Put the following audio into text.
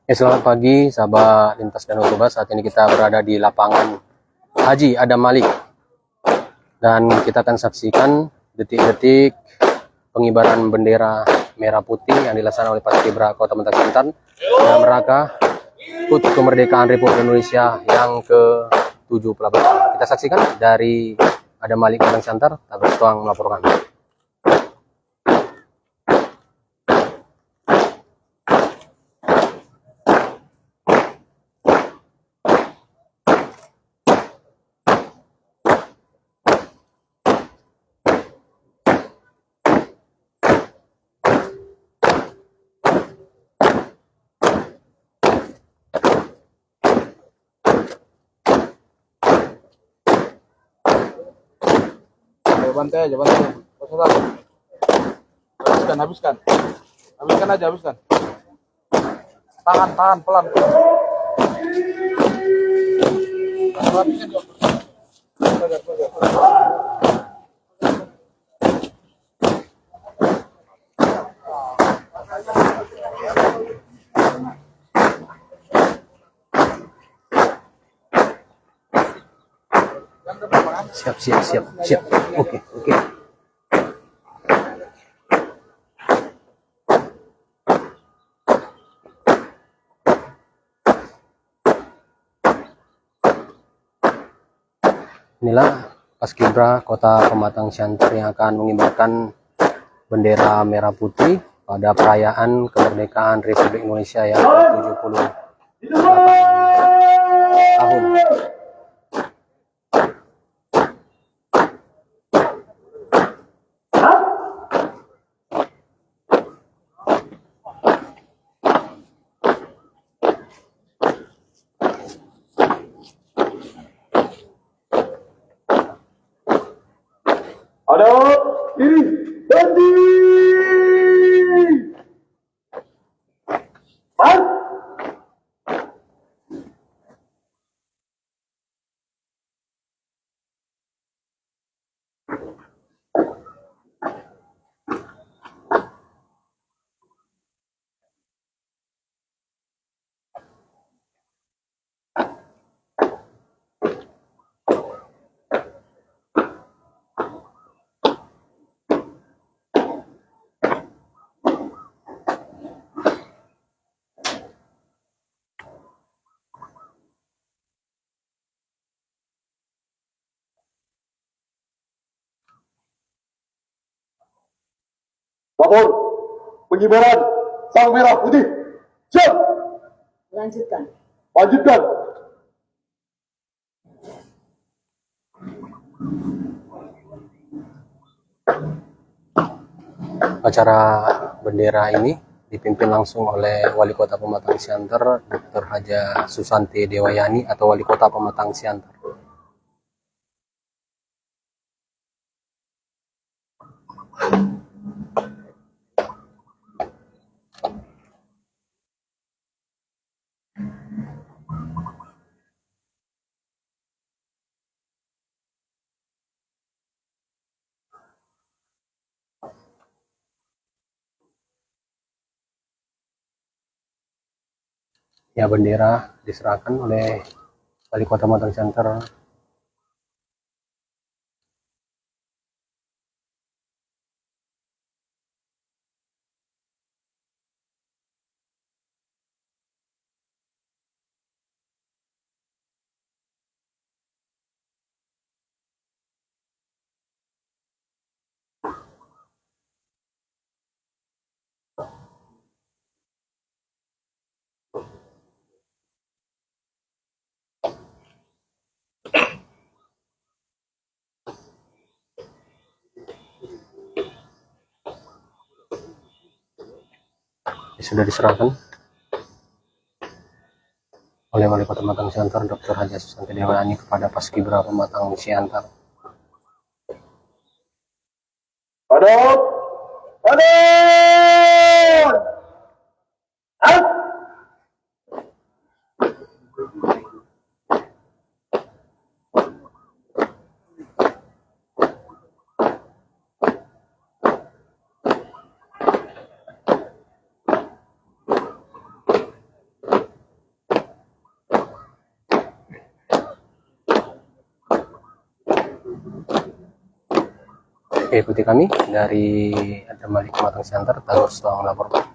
Selamat pagi sahabat Lintas Danau Toba. Saat ini kita berada di lapangan Haji Adam Malik dan kita akan saksikan detik-detik pengibaran bendera merah putih yang dilaksanakan oleh Paskibra Kota Menteng Siantar dalam rangka HUT Kemerdekaan Republik Indonesia yang ke-78. Kita saksikan dari Adam Malik Menteng Siantar. Tabrak Tuang melaporkan. Bantai aja. Habiskan aja. Tahan pelan. Siap. Oke. Inilah Paskibra Kota Pematang Siantar yang akan mengibarkan bendera merah putih pada perayaan kemerdekaan Republik Indonesia yang ke-78 tahun. Ada diri berdiri. Lapor pengibaran sang merah putih. Siap. Lanjutkan. Acara bendera ini dipimpin langsung oleh Wali Kota Pematang Siantar, Dr. Haja Susanti Dewayani atau Wali Kota Pematang Siantar. Ya, bendera diserahkan oleh Wali Kota Pematang Siantar. Sudah diserahkan oleh Wali Kota Pematang Siantar, Dr. Haja Susanti Dewayani kepada Paskibra Pematang Siantar. Oke, ikuti kami dari Adam Malik Matang Center, Tagor Setawang melaporkan.